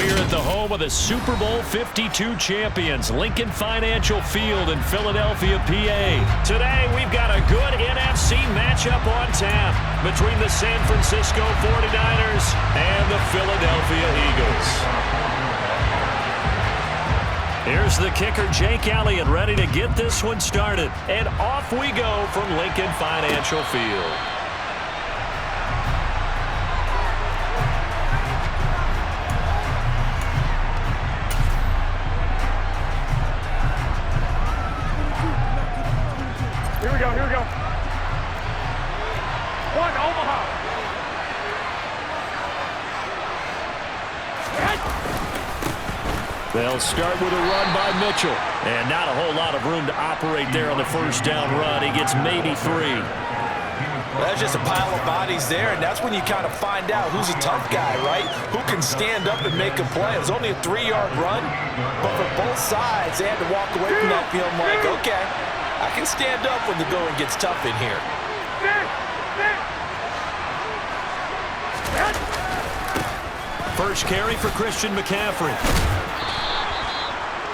We're at the home of the Super Bowl 52 champions, Lincoln Financial Field in Philadelphia, PA. Today, we've got a good NFC matchup on tap between the San Francisco 49ers and the Philadelphia Eagles. Here's the kicker, Jake Elliott, ready to get this one started. And off we go from Lincoln Financial Field. Here we go. One, Omaha. They'll start with a run by Mitchell. And not a whole lot of room to operate there on the first down run. He gets maybe 3. That's just a pile of bodies there, and that's when you kind of find out who's a tough guy, right? Who can stand up and make a play. It was only a 3-yard run, but for both sides, they had to walk away from that feeling like, okay, I can stand up when the going gets tough in here. First carry for Christian McCaffrey.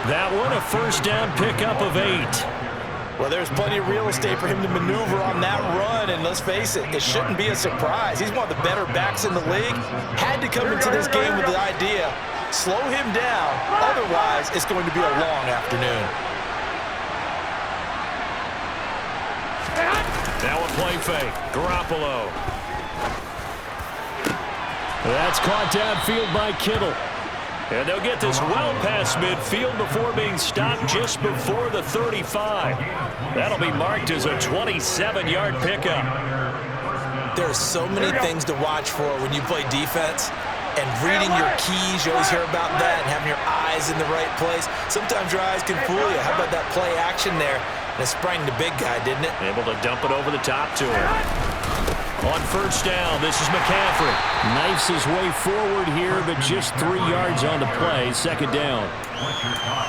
That one a first down pickup of 8. Well, there's plenty of real estate for him to maneuver on that run, and let's face it, it shouldn't be a surprise. He's one of the better backs in the league. Had to come into this game with the idea, slow him down, otherwise it's going to be a long afternoon. Now a play fake. Garoppolo. That's caught downfield by Kittle. And they'll get this well past midfield before being stopped just before the 35. That'll be marked as a 27-yard pickup. There's so many things to watch for when you play defense. And reading your keys, you always hear about that, and having your eyes in the right place. Sometimes your eyes can fool you. How about that play action there? And it sprang the big guy, didn't it? Able to dump it over the top to him. On first down, this is McCaffrey. Knifes his way forward here, but just 3 yards on the play. Second down.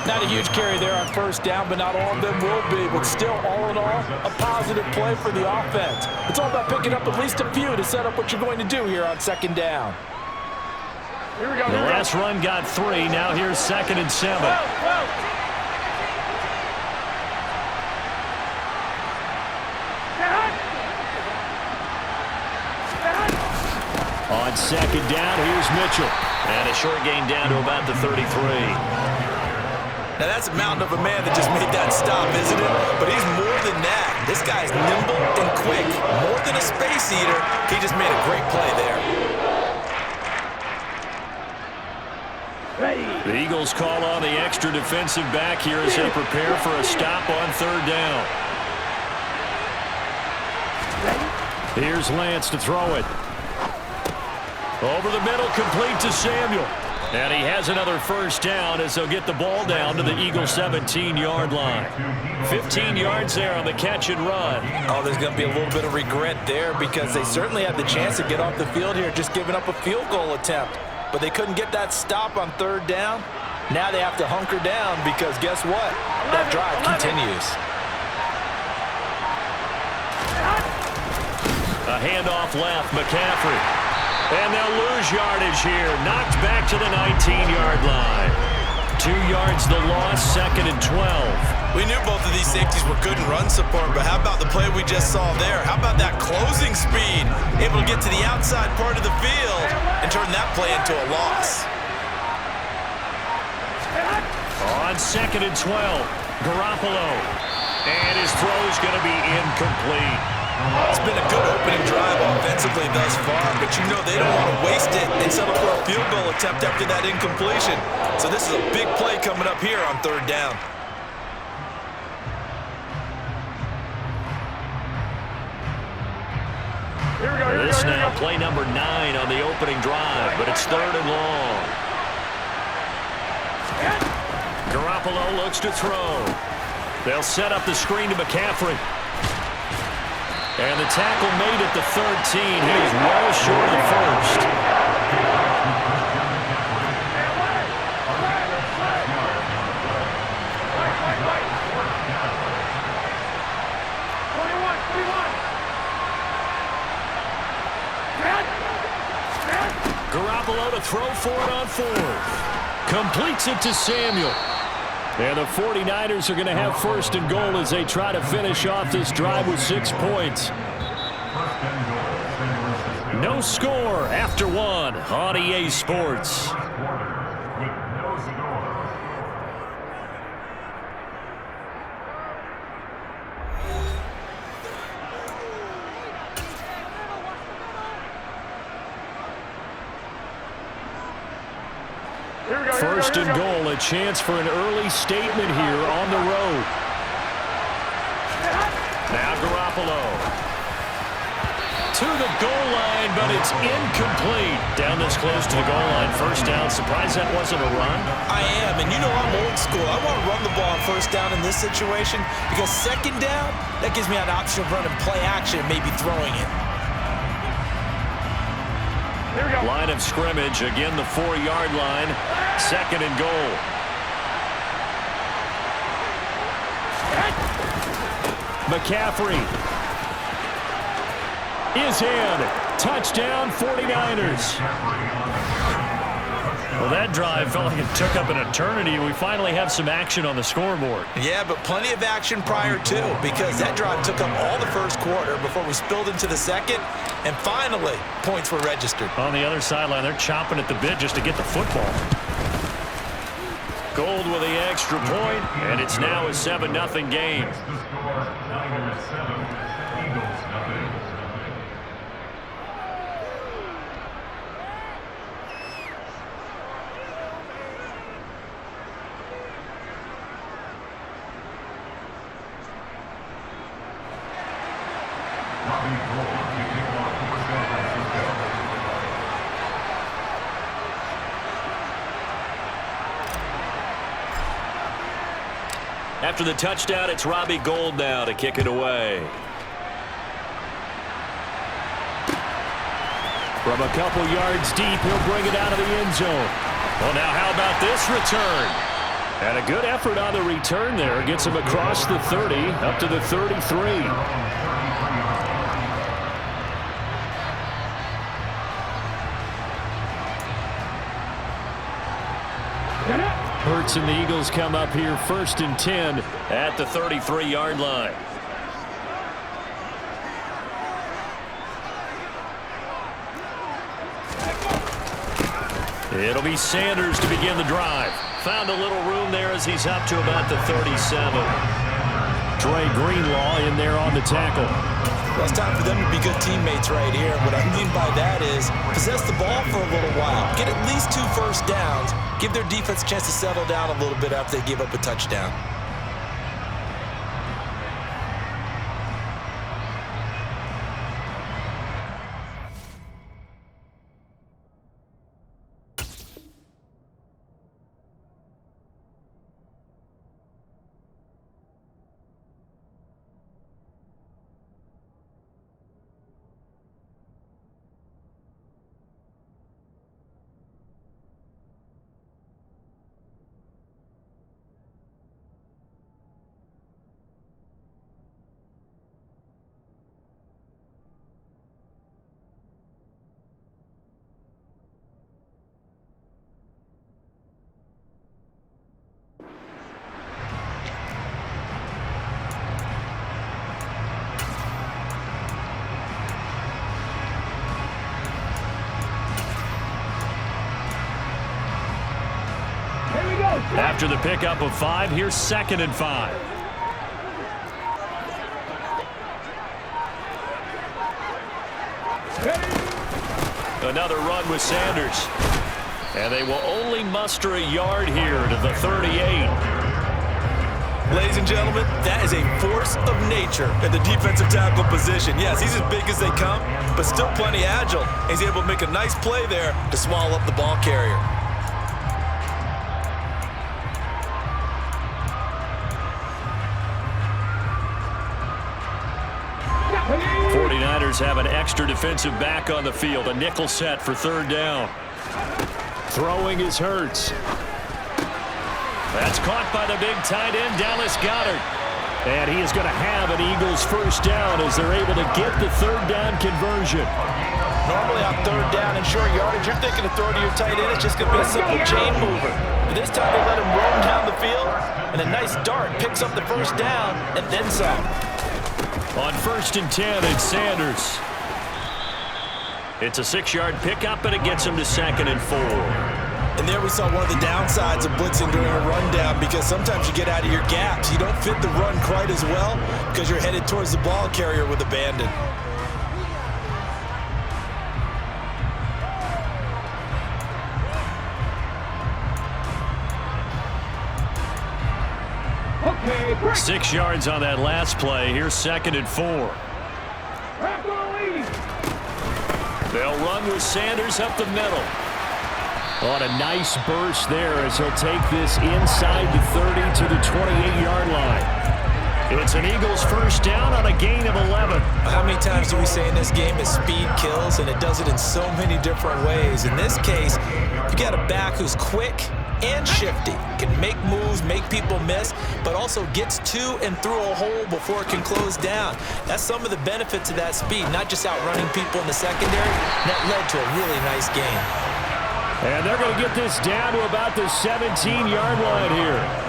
Not a huge carry there on first down, but not all of them will be. But still, all in all, a positive play for the offense. It's all about picking up at least a few to set up what you're going to do here on second down. Here we go. The last run got 3. Now here's 2nd and 7. On second down, here's Mitchell. And a short gain down to about the 33. Now that's a mountain of a man that just made that stop, isn't it? But he's more than that. This guy's nimble and quick. More than a space eater. He just made a great play there. The Eagles call on the extra defensive back here as they prepare for a stop on third down. Here's Lance to throw it. Over the middle, complete to Samuel. And he has another first down as they'll get the ball down to the Eagles' 17-yard line. 15 yards there on the catch and run. Oh, there's going to be a little bit of regret there because they certainly had the chance to get off the field here, just giving up a field goal attempt. But they couldn't get that stop on third down. Now they have to hunker down because guess what? That drive continues. A handoff left, McCaffrey. And they'll lose yardage here. Knocked back to the 19-yard line. 2 yards the loss, 2nd and 12. We knew both of these safeties were good in run support, but how about the play we just saw there? How about that closing speed? Able to get to the outside part of the field and turn that play into a loss. On 2nd and 12, Garoppolo. And his throw's going to be incomplete. It's been a good opening drive offensively thus far, but you know they don't want to waste it and settle for a field goal attempt after that incompletion. So this is a big play coming up here on third down. This now play number 9 on the opening drive, but it's third and long. Garoppolo looks to throw. They'll set up the screen to McCaffrey. And the tackle made at the 13. He is well short of the first. Garoppolo to throw for it on fourth. Completes it to Samuel. And the 49ers are going to have first and goal as they try to finish off this drive with 6 points. No score after one on EA Sports. First and goal, a chance for an early statement here on the road. Now Garoppolo to the goal line, but it's incomplete. Down this close to the goal line, first down. Surprised that wasn't a run? I am, and you know I'm old school. I want to run the ball on first down in this situation because second down, that gives me an option of running play action and maybe throwing it. Here we go. Line of scrimmage, again the 4-yard line. Second and goal. McCaffrey is in. Touchdown 49ers. Well, that drive felt like it took up an eternity. We finally have some action on the scoreboard. Yeah, but plenty of action prior to, because that drive took up all the first quarter before we spilled into the second, and finally, points were registered. On the other sideline, they're chomping at the bit just to get the football. Gold with the extra point, and it's now a 7-0 game. After the touchdown, it's Robbie Gould now to kick it away. From a couple yards deep, he'll bring it out of the end zone. Well, now how about this return? And a good effort on the return there. Gets him across the 30, up to the 33. Hurts and the Eagles come up here first and 10 at the 33-yard line. It'll be Sanders to begin the drive. Found a little room there as he's up to about the 37. Dre Greenlaw in there on the tackle. Well, it's time for them to be good teammates right here. What I mean by that is possess the ball for a little while. Get at least 2 first downs. Give their defense a chance to settle down a little bit after they give up a touchdown. After the pickup of 5, here's 2nd and 5. Another run with Sanders. And they will only muster a yard here to the 38. Ladies and gentlemen, that is a force of nature in the defensive tackle position. Yes, he's as big as they come, but still plenty agile. He's able to make a nice play there to swallow up the ball carrier. 49ers have an extra defensive back on the field. A nickel set for 3rd down. Throwing is Hurts. That's caught by the big tight end, Dallas Goedert. And he is going to have an Eagles first down as they're able to get the 3rd down conversion. Normally, I third down and short yardage, you're thinking to throw to your tight end. It's just going to be a simple chain mover. But this time they let him roam down the field, and a nice dart picks up the first down and then some. On 1st and 10, it's Sanders. It's a 6-yard pickup, and it gets him to 2nd and 4. And there we saw one of the downsides of blitzing during a rundown, because sometimes you get out of your gaps. You don't fit the run quite as well because you're headed towards the ball carrier with abandon. Okay, 6 yards on that last play. Here's 2nd and 4. They'll run with Sanders up the middle. On a nice burst there as he'll take this inside the 30 to the 28-yard line. It's an Eagles first down on a gain of 11. How many times do we say in this game that speed kills, and it does it in so many different ways? In this case, you got a back who's quick and shifty, can make moves, make people miss, but also gets to and through a hole before it can close down. That's some of the benefits of that speed, not just outrunning people in the secondary. That led to a really nice game. And they're going to get this down to about the 17-yard line here.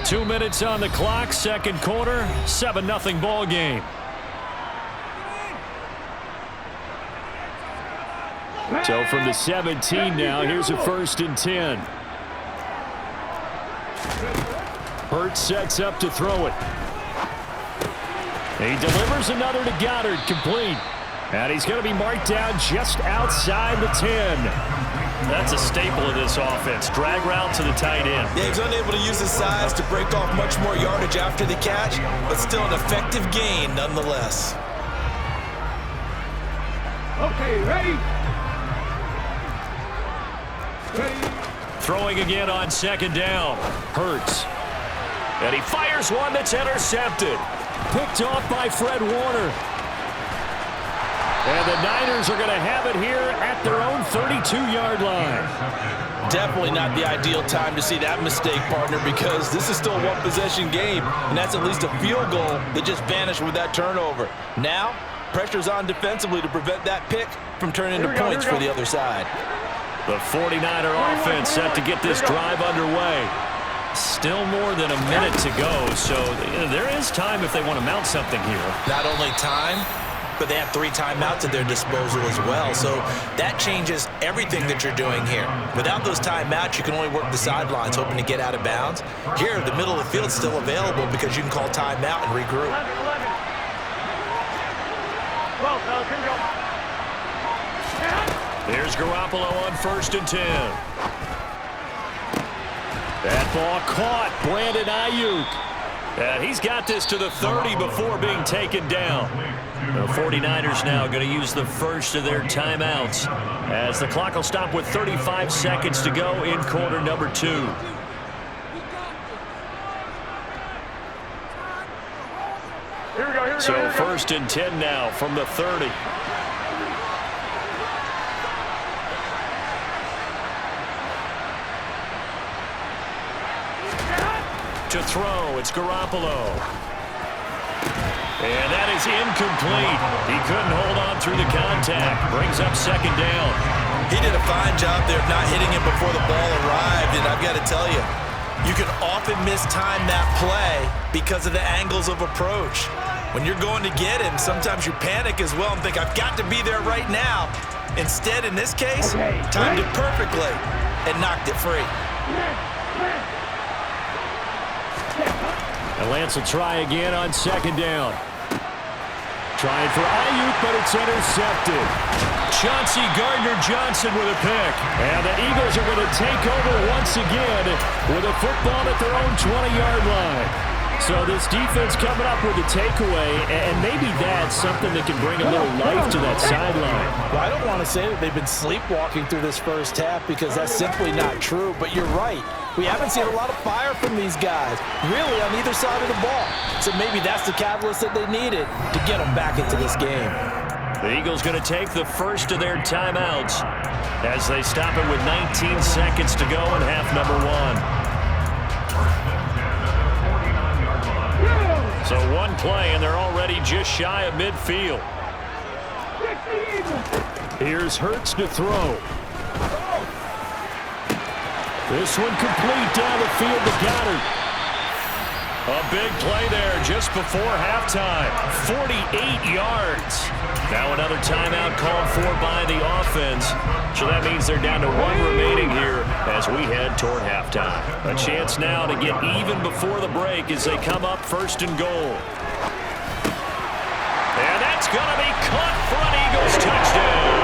2 minutes on the clock, second quarter, 7-0 ball game. So from the 17 now, here's a 1st and 10. Hurts sets up to throw it. He delivers another to Goddard, complete. And he's going to be marked down just outside the 10. That's a staple of this offense. Drag route to the tight end. Yeah, he's unable to use his size to break off much more yardage after the catch, but still an effective gain nonetheless. Okay, ready? Throwing again on 2nd down. Hurts. And he fires one that's intercepted. Picked off by Fred Warner. And the Niners are going to have it here at their own 32-yard line. Definitely not the ideal time to see that mistake, partner, because this is still a one-possession game, and that's at least a field goal that just vanished with that turnover. Now, pressure's on defensively to prevent that pick from turning into points for the other side. The 49er offense set to get this drive underway. Still more than a minute to go, so there is time if they want to mount something here. Not only time, but they have 3 timeouts at their disposal as well, so that changes everything that you're doing here. Without those timeouts, you can only work the sidelines, hoping to get out of bounds. Here, the middle of the field's still available because you can call timeout and regroup. Well, here we go. There's Garoppolo on 1st and 10. That ball caught. Brandon Ayuk. And he's got this to the 30 before being taken down. The 49ers now going to use the first of their timeouts as the clock will stop with 35 seconds to go in quarter number 2. Here we go. So 1st and 10 now from the 30. To throw, it's Garoppolo. And that is incomplete. He couldn't hold on through the contact. Brings up 2nd down. He did a fine job there of not hitting him before the ball arrived, and I've got to tell you, you can often mistime that play because of the angles of approach. When you're going to get him, sometimes you panic as well and think, I've got to be there right now. Instead, in this case, timed it perfectly and knocked it free. And Lance will try again on 2nd down. Trying for Ayuk, but it's intercepted. Chauncey Gardner-Johnson with a pick. And the Eagles are going to take over once again with a football at their own 20-yard line. So this defense coming up with a takeaway, and maybe that's something that can bring a little life to that sideline. Well, I don't want to say that they've been sleepwalking through this first half because that's simply not true, but you're right. We haven't seen a lot of fire from these guys, really, on either side of the ball. So maybe that's the catalyst that they needed to get them back into this game. The Eagles going to take the first of their timeouts as they stop it with 19 seconds to go in half number 1. So one play, and they're already just shy of midfield. Here's Hurts to throw. This one complete down the field to Goddard. A big play there just before halftime. 48 yards. Now another timeout called for by the offense. So that means they're down to 1 remaining here as we head toward halftime. A chance now to get even before the break as they come up first and goal. And that's going to be caught for an Eagles touchdown.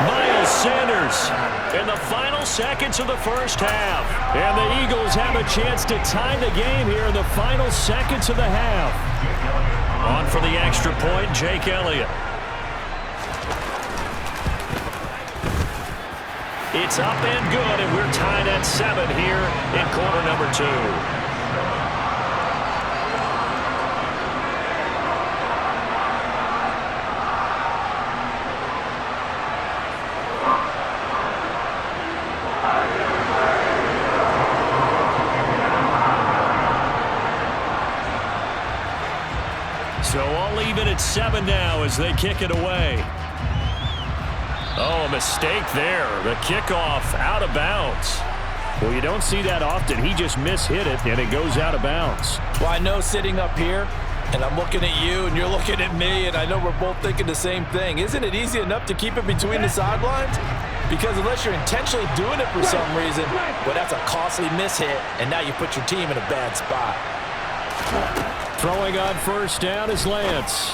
Miles Sanders in the final seconds of the first half. And the Eagles have a chance to tie the game here in the final seconds of the half. On for the extra point, Jake Elliott. It's up and good, and we're tied at 7 here in quarter number 2. So all even at 7 now as they kick it away. Oh, a mistake there. The kickoff out of bounds. Well, you don't see that often. He just mishit it, and it goes out of bounds. Well, I know sitting up here, and I'm looking at you, and you're looking at me, and I know we're both thinking the same thing. Isn't it easy enough to keep it between the sidelines? Because unless you're intentionally doing it for some reason, well, that's a costly mishit, and now you put your team in a bad spot. Throwing on first down is Lance.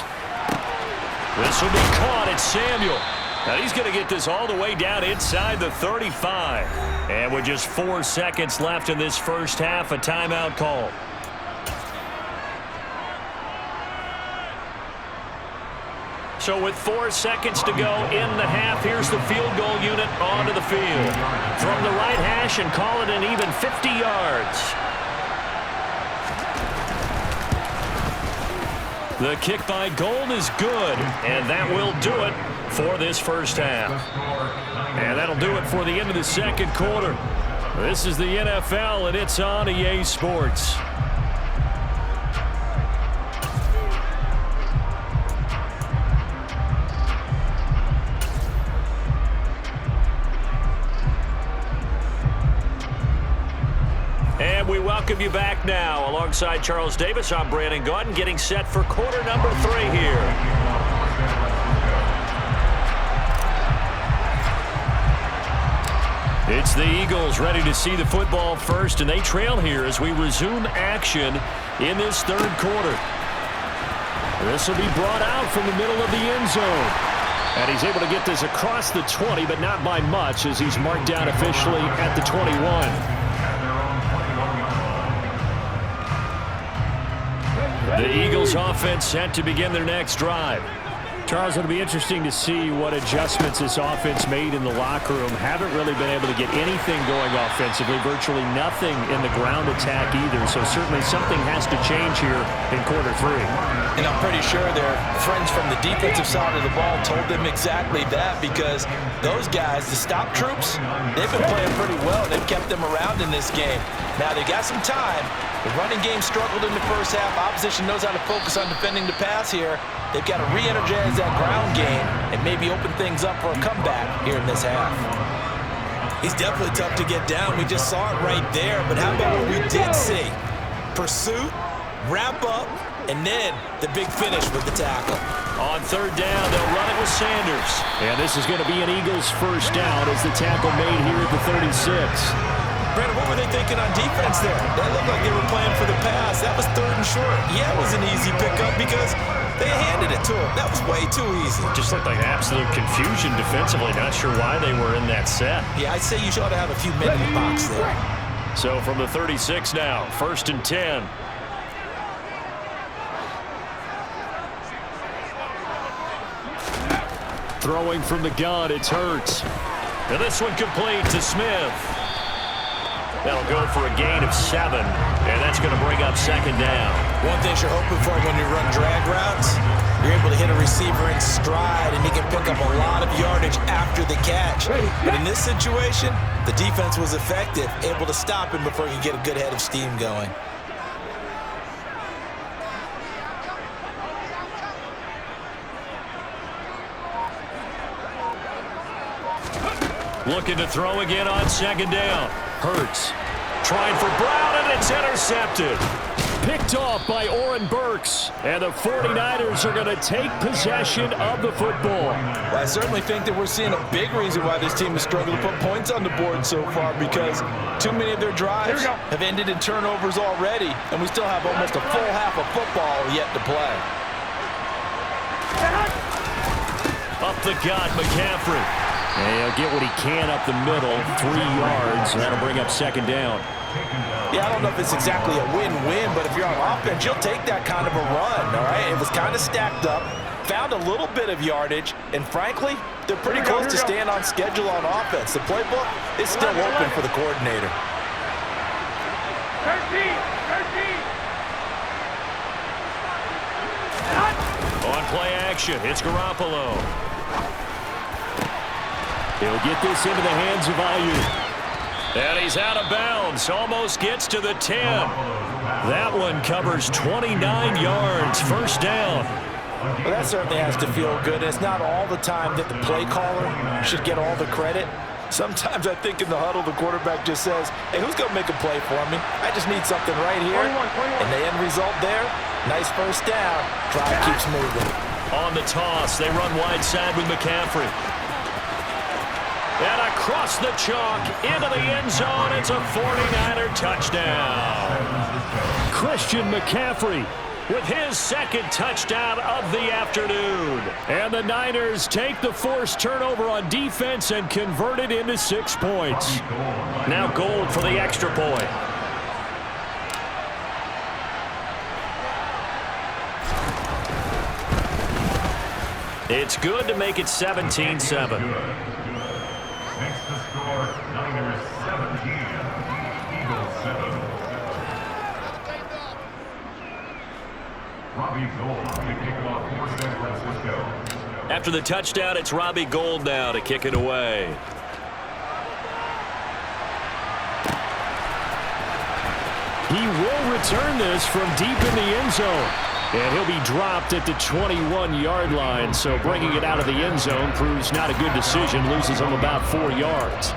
This will be caught. It's Samuel. Now he's going to get this all the way down inside the 35. And with just 4 seconds left in this first half, a timeout call. So with 4 seconds to go in the half, here's the field goal unit onto the field. From the right hash and call it an even 50 yards. The kick by Gold is good, and that will do it for this first half. And that'll do it for the end of the second quarter. This is the NFL, and it's on EA Sports. And we welcome you back now. Alongside Charles Davis, I'm Brandon Gaudin, getting set for quarter number 3 here. It's the Eagles ready to see the football first, and they trail here as we resume action in this third quarter. This will be brought out from the middle of the end zone. And he's able to get this across the 20, but not by much as he's marked down officially at the 21. The Eagles offense set to begin their next drive. Charles, it'll be interesting to see what adjustments this offense made in the locker room. Haven't really been able to get anything going offensively, virtually nothing in the ground attack either. So certainly something has to change here in quarter 3. And I'm pretty sure their friends from the defensive side of the ball told them exactly that, because those guys, the stop troops, they've been playing pretty well. They've kept them around in this game. Now they got some time. The running game struggled in the first half. Opposition knows how to focus on defending the pass here. They've got to re-energize that ground game and maybe open things up for a comeback here in this half. He's definitely tough to get down. We just saw it right there. But how about what we did see? Pursuit, wrap up, and then the big finish with the tackle. On third down, they'll run it with Sanders. And this is going to be an Eagles first down as the tackle made here at the 36. Brandon, what were they thinking on defense there? That looked like they were playing for the pass. That was third and short. Yeah, it was an easy pickup because they handed it to him. That was way too easy. Just looked like absolute confusion defensively. Not sure why they were in that set. Yeah, I'd say you ought to have a few men in the box there. So from the 36 now, 1st and 10. Throwing from the gun, it's Hurts. And this one complete to Smith. That'll go for a gain of 7, and that's going to bring up second down. One thing you're hoping for when you run drag routes, You're able to hit a receiver in stride, and he can pick up a lot of yardage after the catch. But in this situation, the defense was effective, able to stop him before he could get a good head of steam going. Looking to throw again on second down. Hurts trying for Brown, and it's intercepted. Picked off by Oren Burks, and the 49ers are going to take possession of the football. Well, I certainly think that we're seeing a big reason why this team has struggled to put points on the board so far, because too many of their drives have ended in turnovers already, and we still have almost a full half of football yet to play. Up the gut, McCaffrey. And he'll get what he can up the middle, 3 yards, and that'll bring up second down. Yeah, I don't know if it's exactly a win-win, but if you're on offense, you'll take that kind of a run, all right? It was kind of stacked up, found a little bit of yardage, and frankly, they're pretty close to staying on schedule on offense. The playbook is still open for the coordinator. 13. On play action, it's Garoppolo. He'll get this into the hands of Ayuk. And he's out of bounds. Almost gets to the 10. That one covers 29 yards. First down. Well, that certainly has to feel good. It's not all the time that the play caller should get all the credit. Sometimes I think in the huddle, the quarterback just says, hey, who's going to make a play for me? I just need something right here. 21. And the end result there, nice first down. Drive keeps moving. On the toss, they run wide side with McCaffrey. And across the chalk, into the end zone, it's a 49er touchdown. Christian McCaffrey with his second touchdown of the afternoon. And the Niners take the forced turnover on defense and convert it into 6 points. Now Gold for the extra point. It's good to make it 17-7. Next to score, Niners 17, Eagles 7. Robbie Gould to kick it off for San Francisco. After the touchdown, it's Robbie Gould now to kick it away. He will return this from deep in the end zone. And he'll be dropped at the 21-yard line, so bringing it out of the end zone proves not a good decision, loses him about 4 yards.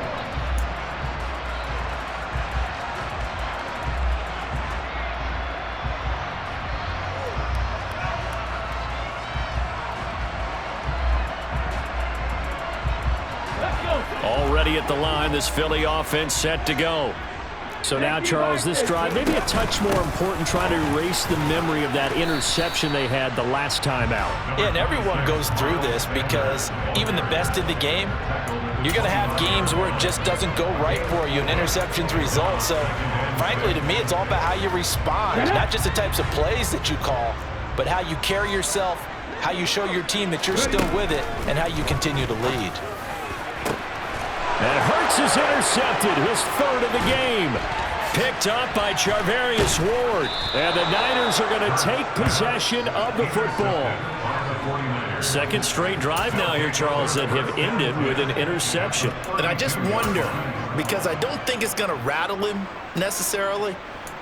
Already at the line, this Philly offense set to go. So now, Charles, this drive, maybe a touch more important, trying to erase the memory of that interception they had the last time out. Yeah, and everyone goes through this because even the best in the game, you're going to have games where it just doesn't go right for you, and interceptions result. So, frankly, to me, it's all about how you respond, not just the types of plays that you call, but how you carry yourself, how you show your team that you're still with it, and how you continue to lead. And Hurts is intercepted, his third of the game. Picked up by Charvarius Ward. And the Niners are going to take possession of the football. Second straight drive now here, Charles, that have ended with an interception. And I just wonder, because I don't think it's going to rattle him necessarily,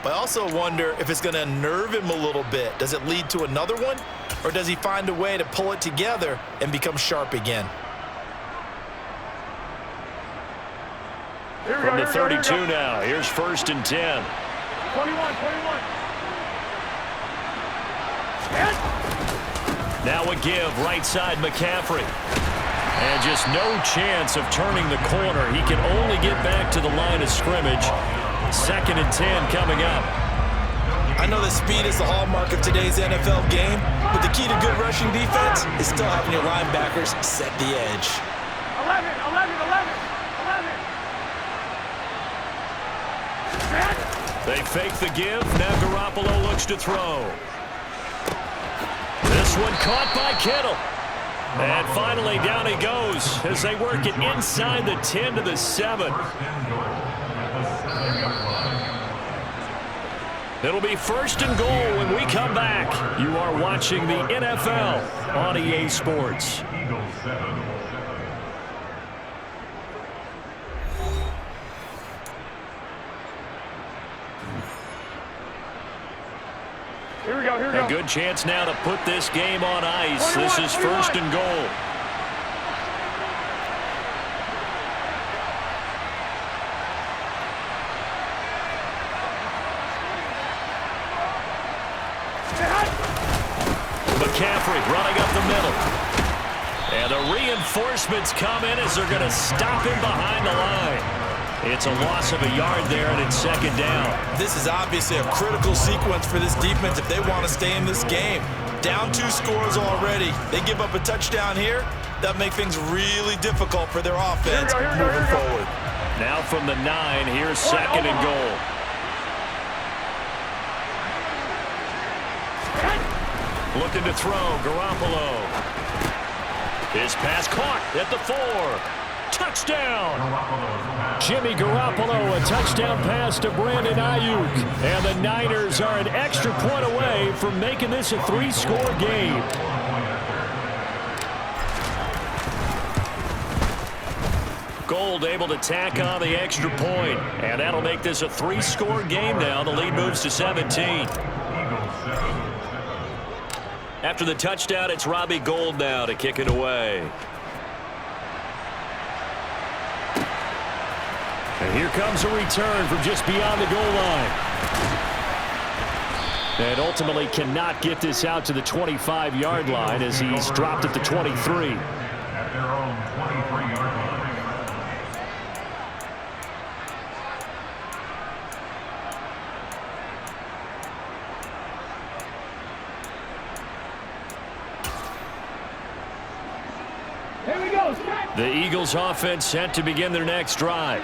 but I also wonder if it's going to unnerve him a little bit. Does it lead to another one? Or does he find a way to pull it together and become sharp again? From the 32 now, here's 1st and 10. 21. Now a give, right side McCaffrey. And just no chance of turning the corner. He can only get back to the line of scrimmage. 2nd and 10 coming up. I know that speed is the hallmark of today's NFL game, but the key to good rushing defense is still having your linebackers set the edge. 11. They fake the give. Now Garoppolo looks to throw. This one caught by Kittle. And finally down he goes as they work it inside the 10 to the 7. It'll be 1st and goal when we come back. You are watching the NFL on EA Sports. Eagles 7. Here we go, here we A go. good chance now to put this game on ice. This is 1st and goal. McCaffrey running up the middle. And the reinforcements come in as they're going to stop him behind the line. It's a loss of a yard there, and it's 2nd down. This is obviously a critical sequence for this defense if they want to stay in this game. Down 2 scores already. They give up a touchdown here. That make things really difficult for their offense moving forward. Now from the 9, here's 2nd and goal. Looking to throw, Garoppolo. His pass caught at the 4. Touchdown! Jimmy Garoppolo, a touchdown pass to Brandon Ayuk. And the Niners are an extra point away from making this a 3-score game. Gold able to tack on the extra point. And that'll make this a 3-score game now. The lead moves to 17. After the touchdown, it's Robbie Gould now to kick it away. And here comes a return from just beyond the goal line. And ultimately cannot get this out to the 25-yard line as he's dropped at the 23. At their own 23-yard line. Here we go. The Eagles offense set to begin their next drive.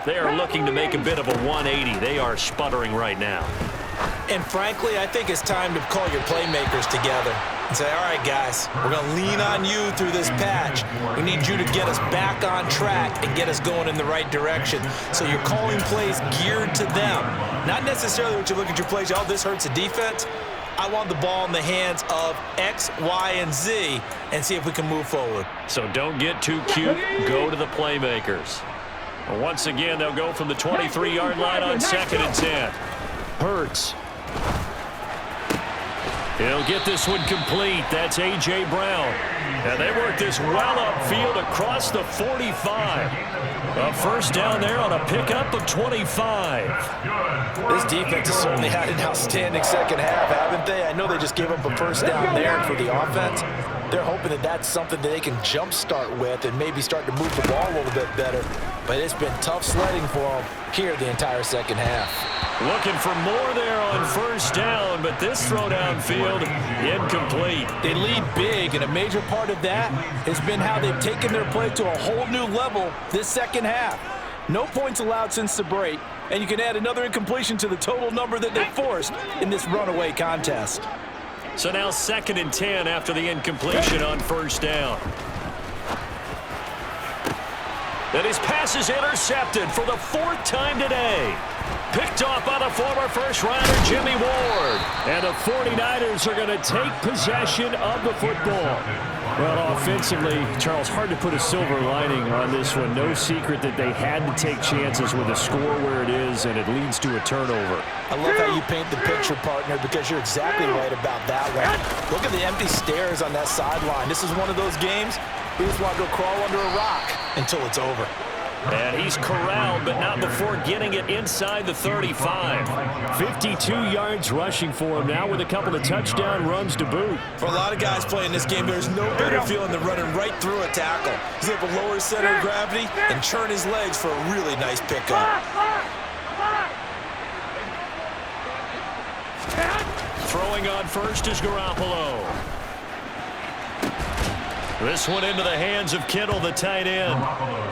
They are looking to make a bit of a 180. They are sputtering right now. And frankly, I think it's time to call your playmakers together and say, all right, guys, we're going to lean on you through this patch. We need you to get us back on track and get us going in the right direction. So you're calling plays geared to them. Not necessarily what you look at your plays, oh, this hurts the defense. I want the ball in the hands of X, Y, and Z and see if we can move forward. So don't get too cute. Go to the playmakers. Once again, they'll go from the 23-yard line on 2nd and 10. Hurts. He'll get this one complete. That's A.J. Brown. And they work this well upfield across the 45. A 1st down there on a pickup of 25. This defense has certainly had an outstanding 2nd half, haven't they? I know they just gave up a 1st down there, and for the offense, they're hoping that that's something that they can jumpstart with and maybe start to move the ball a little bit better. But it's been tough sledding for them here the entire 2nd half. Looking for more there on 1st down, but this throw downfield incomplete. They lead big, and a major part of that has been how they've taken their play to a whole new level this 2nd half. No points allowed since the break, and you can add another incompletion to the total number that they forced in this runaway contest. So now 2nd and 10 after the incompletion on 1st down. And his pass is intercepted for the 4th time today. Picked off by the former first-rounder Jimmy Ward. And the 49ers are going to take possession of the football. Well, offensively, Charles, hard to put a silver lining on this one. No secret that they had to take chances with a score where it is, and it leads to a turnover. I love how you paint the picture, partner, because you're exactly right about that one. Look at the empty stares on that sideline. This is one of those games we just want to go crawl under a rock until it's over. And he's corralled, but not before getting it inside the 35. 52 yards rushing for him now with a couple of touchdown runs to boot. For a lot of guys playing this game, there's no better feeling than running right through a tackle. He's able to lower his center of gravity and churn his legs for a really nice pickup. Throwing on 1st is Garoppolo. This one into the hands of Kittle, the tight end.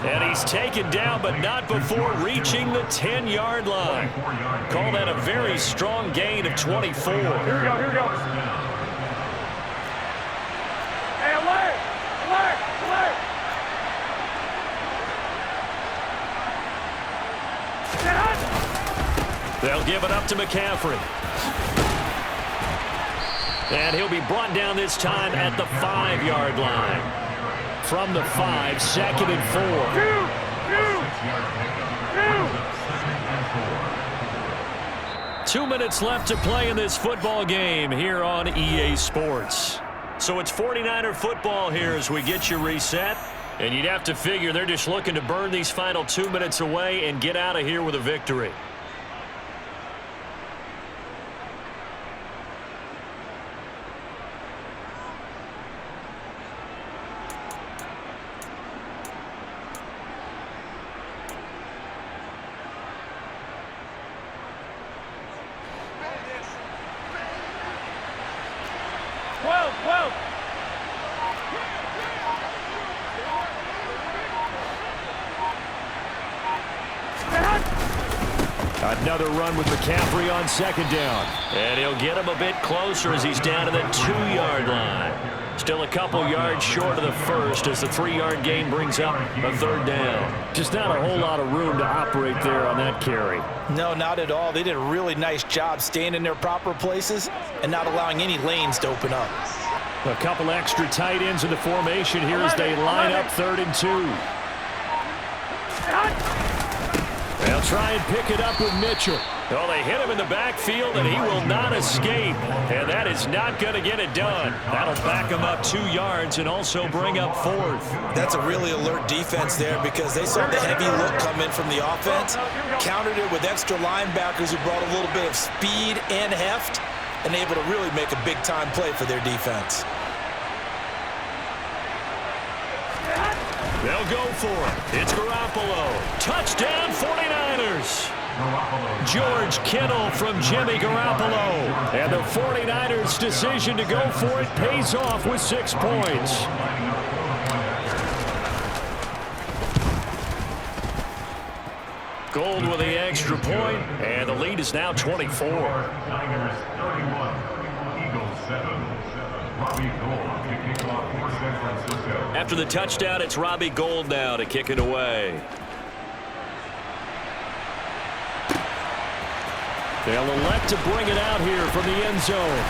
And he's taken down, but not before reaching the 10-yard line. Call that a very strong gain of 24. Here we go, here we go. Hey, alert! Alert! Alert! They'll give it up to McCaffrey. And he'll be brought down this time at the 5-yard line. From the 5, 2nd and 4. 2 minutes left to play in this football game here on EA Sports. So it's 49er football here as we get you reset. And you'd have to figure they're just looking to burn these final 2 minutes away and get out of here with a victory. Another run with McCaffrey on 2nd down. And he'll get him a bit closer as he's down to the 2-yard line. Still a couple yards short of the first as the 3-yard gain brings up a 3rd down. Just not a whole lot of room to operate there on that carry. No, not at all. They did a really nice job staying in their proper places and not allowing any lanes to open up. A couple extra tight ends in the formation here as they line up 3rd and 2. They'll try and pick it up with Mitchell. Oh, they hit him in the backfield, and he will not escape. And that is not going to get it done. That'll back him up 2 yards and also bring up 4th. That's a really alert defense there because they saw the heavy look come in from the offense, countered it with extra linebackers who brought a little bit of speed and heft, and able to really make a big-time play for their defense. They'll go for it. It's Garoppolo. Touchdown 49ers. George Kittle from Jimmy Garoppolo. And the 49ers' decision to go for it pays off with 6 points. Gold with the extra point, and the lead is now 24. Niners 31, Eagles 7. Robbie Gould to kick off for San Francisco. After the touchdown, it's Robbie Gould now to kick it away. They'll elect to bring it out here from the end zone.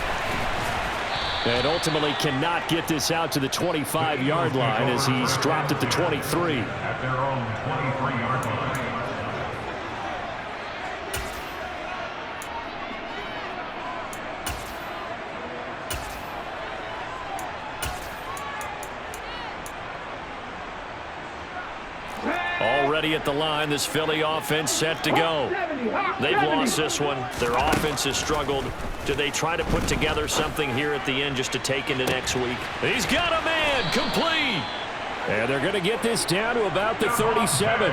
And ultimately cannot get this out to the 25-yard line as he's dropped at the 23. At their own 23-yard line. Already at the line, this Philly offense set to go. They've lost this one. Their offense has struggled. Do they try to put together something here at the end just to take into next week? He's got a man, complete. And they're going to get this down to about the 37.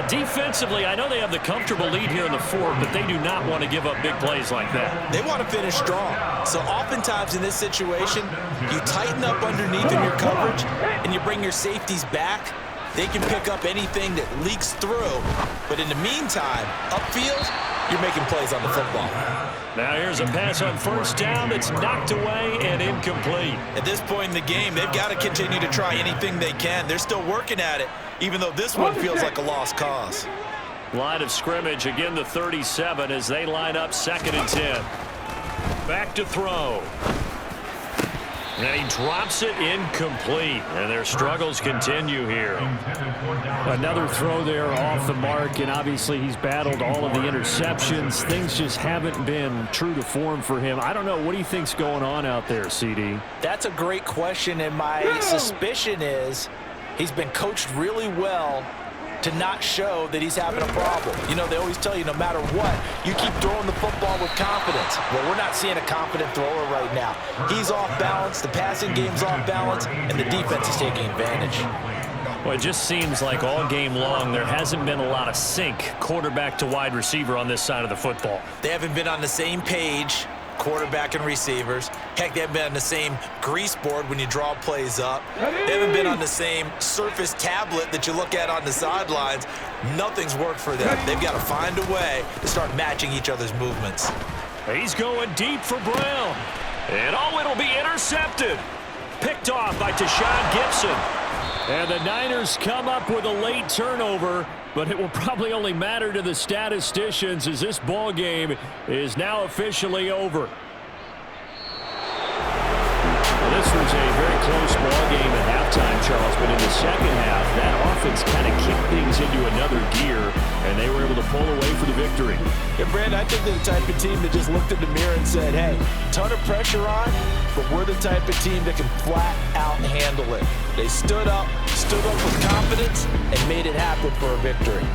Defensively, I know they have the comfortable lead here in the 4th, but they do not want to give up big plays like that. They want to finish strong. So oftentimes in this situation, you tighten up underneath in your coverage and you bring your safeties back. They can pick up anything that leaks through. But in the meantime, upfield, you're making plays on the football. Now here's a pass on 1st down that's knocked away and incomplete. At this point in the game, they've got to continue to try anything they can. They're still working at it, even though this one feels like a lost cause. Line of scrimmage, again the 37 as they line up 2nd and 10. Back to throw. And he drops it incomplete. And their struggles continue here. Another throw there off the mark, and obviously he's battled all of the interceptions. Things just haven't been true to form for him. I don't know. What do you think's going on out there, CD? That's a great question, and my suspicion is he's been coached really well to not show that he's having a problem. You know, they always tell you no matter what, you keep throwing the football with confidence. Well, we're not seeing a confident thrower right now. He's off balance, the passing game's off balance, and the defense is taking advantage. Well, it just seems like all game long there hasn't been a lot of sync quarterback to wide receiver on this side of the football. They haven't been on the same page, quarterback and receivers. Heck, they haven't been on the same grease board when you draw plays up. They haven't been on the same surface tablet that you look at on the sidelines. Nothing's worked for them. They've got to find a way to start matching each other's movements. He's going deep for Brown. And it'll be intercepted. Picked off by Tashawn Gibson. And the Niners come up with a late turnover, but it will probably only matter to the statisticians as this ball game is now officially over. Well, this was a very close ball game at halftime, Charles, but in the second half, that offense kind of kicked things into another gear, and they were able to pull away for the victory. Yeah, Brad, I think they're the type of team that just looked in the mirror and said, hey, ton of pressure on, but we're the type of team that can flat out handle it. They stood up with confidence, and made it happen for a victory.